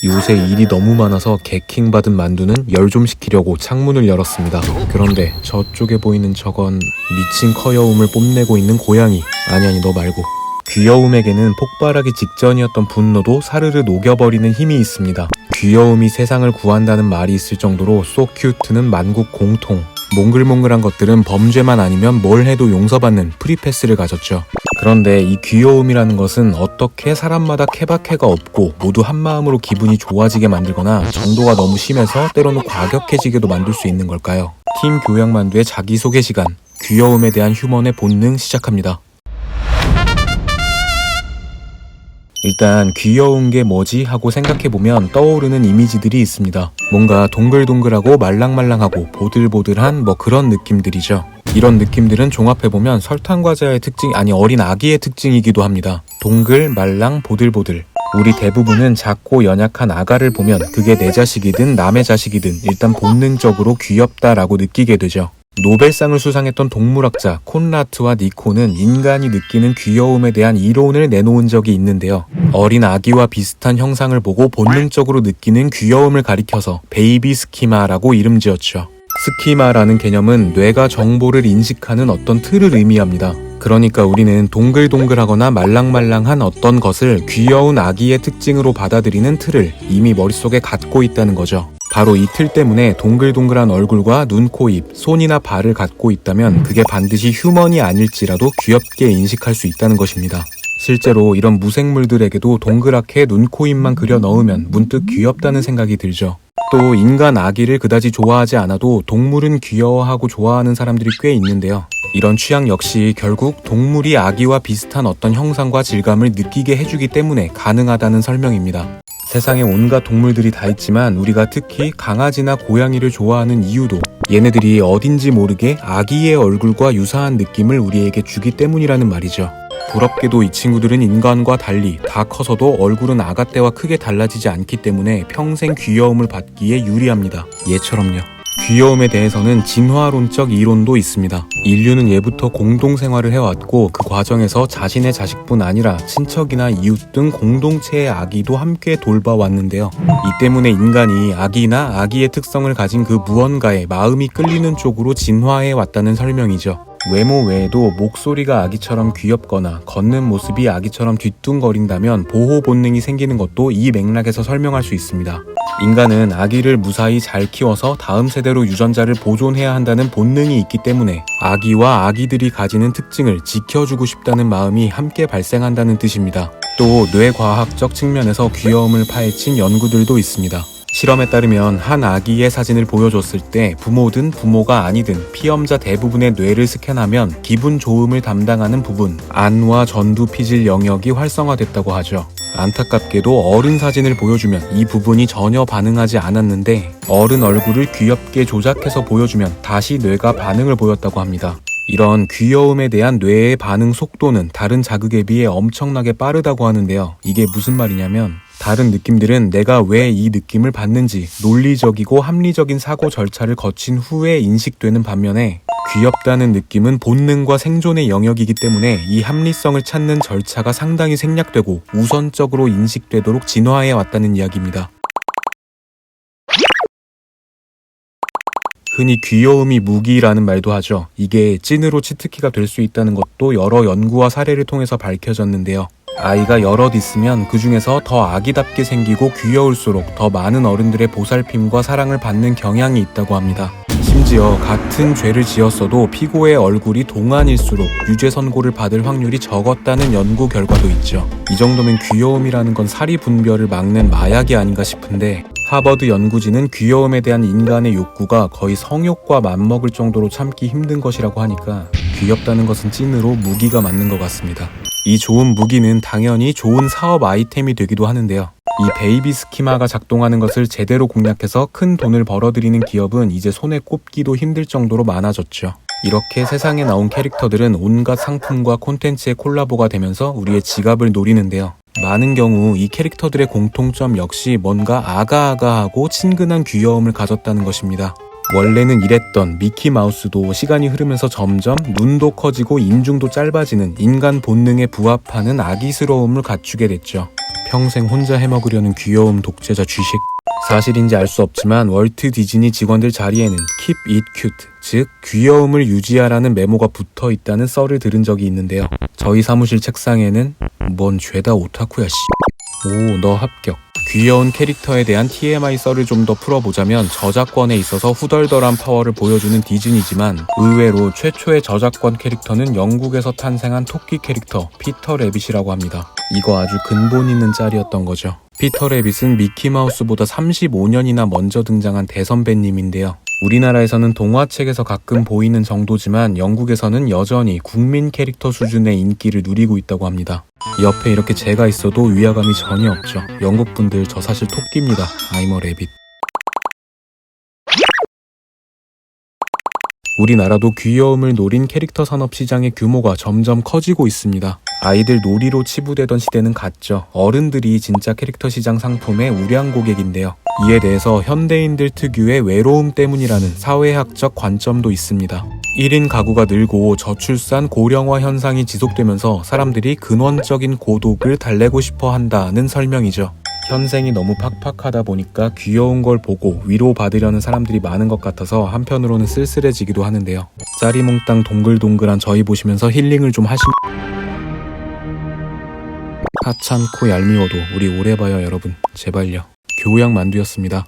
요새 일이 너무 많아서 개킹받은 만두는 열 좀 식히려고 창문을 열었습니다. 그런데 저쪽에 보이는 저건 미친 커여움을 뽐내고 있는 고양이. 아니 너 말고. 귀여움에게는 폭발하기 직전이었던 분노도 사르르 녹여버리는 힘이 있습니다. 귀여움이 세상을 구한다는 말이 있을 정도로 소큐트는 만국 공통. 몽글몽글한 것들은 범죄만 아니면 뭘 해도 용서받는 프리패스를 가졌죠. 그런데 이 귀여움이라는 것은 어떻게 사람마다 케바케가 없고 모두 한마음으로 기분이 좋아지게 만들거나 정도가 너무 심해서 때로는 과격해지게도 만들 수 있는 걸까요? 팀 교양만두의 자기소개 시간, 귀여움에 대한 휴먼의 본능 시작합니다. 일단 귀여운 게 뭐지 하고 생각해보면 떠오르는 이미지들이 있습니다. 뭔가 동글동글하고 말랑말랑하고 보들보들한 그런 느낌들이죠. 이런 느낌들은 종합해보면 설탕과자의 특징, 어린 아기의 특징이기도 합니다. 동글, 말랑, 보들보들. 우리 대부분은 작고 연약한 아가를 보면 그게 내 자식이든 남의 자식이든 일단 본능적으로 귀엽다라고 느끼게 되죠. 노벨상을 수상했던 동물학자 콘라트와 니코는 인간이 느끼는 귀여움에 대한 이론을 내놓은 적이 있는데요. 어린 아기와 비슷한 형상을 보고 본능적으로 느끼는 귀여움을 가리켜서 베이비 스키마라고 이름 지었죠. 스키마라는 개념은 뇌가 정보를 인식하는 어떤 틀을 의미합니다. 그러니까 우리는 동글동글하거나 말랑말랑한 어떤 것을 귀여운 아기의 특징으로 받아들이는 틀을 이미 머릿속에 갖고 있다는 거죠. 바로 이 틀 때문에 동글동글한 얼굴과 눈, 코, 입, 손이나 발을 갖고 있다면 그게 반드시 휴먼이 아닐지라도 귀엽게 인식할 수 있다는 것입니다. 실제로 이런 무생물들에게도 동그랗게 눈, 코, 입만 그려 넣으면 문득 귀엽다는 생각이 들죠. 또 인간 아기를 그다지 좋아하지 않아도 동물은 귀여워하고 좋아하는 사람들이 꽤 있는데요. 이런 취향 역시 결국 동물이 아기와 비슷한 어떤 형상과 질감을 느끼게 해주기 때문에 가능하다는 설명입니다. 세상에 온갖 동물들이 다 있지만 우리가 특히 강아지나 고양이를 좋아하는 이유도 얘네들이 어딘지 모르게 아기의 얼굴과 유사한 느낌을 우리에게 주기 때문이라는 말이죠. 부럽게도 이 친구들은 인간과 달리 다 커서도 얼굴은 아가 때와 크게 달라지지 않기 때문에 평생 귀여움을 받기에 유리합니다. 얘처럼요. 귀여움에 대해서는 진화론적 이론도 있습니다. 인류는 예부터 공동생활을 해왔고 그 과정에서 자신의 자식뿐 아니라 친척이나 이웃 등 공동체의 아기도 함께 돌봐왔는데요. 이 때문에 인간이 아기나 아기의 특성을 가진 그 무언가에 마음이 끌리는 쪽으로 진화해왔다는 설명이죠. 외모 외에도 목소리가 아기처럼 귀엽거나 걷는 모습이 아기처럼 뒤뚱거린다면 보호 본능이 생기는 것도 이 맥락에서 설명할 수 있습니다. 인간은 아기를 무사히 잘 키워서 다음 세대로 유전자를 보존해야 한다는 본능이 있기 때문에 아기와 아기들이 가지는 특징을 지켜주고 싶다는 마음이 함께 발생한다는 뜻입니다. 또 뇌과학적 측면에서 귀여움을 파헤친 연구들도 있습니다. 실험에 따르면 한 아기의 사진을 보여줬을 때 부모든 부모가 아니든 피험자 대부분의 뇌를 스캔하면 기분 좋음을 담당하는 부분, 안와 전두 피질 영역이 활성화됐다고 하죠. 안타깝게도 어른 사진을 보여주면 이 부분이 전혀 반응하지 않았는데 어른 얼굴을 귀엽게 조작해서 보여주면 다시 뇌가 반응을 보였다고 합니다. 이런 귀여움에 대한 뇌의 반응 속도는 다른 자극에 비해 엄청나게 빠르다고 하는데요. 이게 무슨 말이냐면 다른 느낌들은 내가 왜 이 느낌을 받는지 논리적이고 합리적인 사고 절차를 거친 후에 인식되는 반면에 귀엽다는 느낌은 본능과 생존의 영역이기 때문에 이 합리성을 찾는 절차가 상당히 생략되고 우선적으로 인식되도록 진화해 왔다는 이야기입니다. 흔히 귀여움이 무기라는 말도 하죠. 이게 찐으로 치트키가 될 수 있다는 것도 여러 연구와 사례를 통해서 밝혀졌는데요. 아이가 여럿 있으면 그 중에서 더 아기답게 생기고 귀여울수록 더 많은 어른들의 보살핌과 사랑을 받는 경향이 있다고 합니다. 심지어 같은 죄를 지었어도 피고의 얼굴이 동안일수록 유죄 선고를 받을 확률이 적었다는 연구 결과도 있죠. 이 정도면 귀여움이라는 건 사리 분별을 막는 마약이 아닌가 싶은데 하버드 연구진은 귀여움에 대한 인간의 욕구가 거의 성욕과 맞먹을 정도로 참기 힘든 것이라고 하니까 귀엽다는 것은 찐으로 무기가 맞는 것 같습니다. 이 좋은 무기는 당연히 좋은 사업 아이템이 되기도 하는데요. 이 베이비 스키마가 작동하는 것을 제대로 공략해서 큰 돈을 벌어들이는 기업은 이제 손에 꼽기도 힘들 정도로 많아졌죠. 이렇게 세상에 나온 캐릭터들은 온갖 상품과 콘텐츠의 콜라보가 되면서 우리의 지갑을 노리는데요. 많은 경우 이 캐릭터들의 공통점 역시 뭔가 아가아가하고 친근한 귀여움을 가졌다는 것입니다. 원래는 이랬던 미키마우스도 시간이 흐르면서 점점 눈도 커지고 인중도 짧아지는 인간 본능에 부합하는 아기스러움을 갖추게 됐죠. 평생 혼자 해먹으려는 귀여움 독재자 쥐식. 사실인지 알 수 없지만 월트 디즈니 직원들 자리에는 Keep it cute, 즉 귀여움을 유지하라는 메모가 붙어 있다는 썰을 들은 적이 있는데요. 저희 사무실 책상에는 뭔 죄다 오타쿠야 씨. 오, 너 합격. 귀여운 캐릭터에 대한 TMI 썰을 좀 더 풀어보자면 저작권에 있어서 후덜덜한 파워를 보여주는 디즈니지만 의외로 최초의 저작권 캐릭터는 영국에서 탄생한 토끼 캐릭터 피터 래빗이라고 합니다. 이거 아주 근본 있는 짤이었던 거죠. 피터 래빗은 미키마우스보다 35년이나 먼저 등장한 대선배님인데요. 우리나라에서는 동화책에서 가끔 보이는 정도지만 영국에서는 여전히 국민 캐릭터 수준의 인기를 누리고 있다고 합니다. 옆에 이렇게 제가 있어도 위화감이 전혀 없죠. 영국 분들 저 사실 토끼입니다. I'm a rabbit. 우리나라도 귀여움을 노린 캐릭터 산업 시장의 규모가 점점 커지고 있습니다. 아이들 놀이로 치부되던 시대는 갔죠. 어른들이 진짜 캐릭터 시장 상품의 우량 고객인데요. 이에 대해서 현대인들 특유의 외로움 때문이라는 사회학적 관점도 있습니다. 1인 가구가 늘고 저출산 고령화 현상이 지속되면서 사람들이 근원적인 고독을 달래고 싶어 한다는 설명이죠. 현생이 너무 팍팍하다 보니까 귀여운 걸 보고 위로받으려는 사람들이 많은 것 같아서 한편으로는 쓸쓸해지기도 하는데요. 짜리몽땅 동글동글한 저희 보시면서 힐링을 좀 하찮고 얄미워도 우리 오래 봐요 여러분. 제발요. 교양 만두였습니다.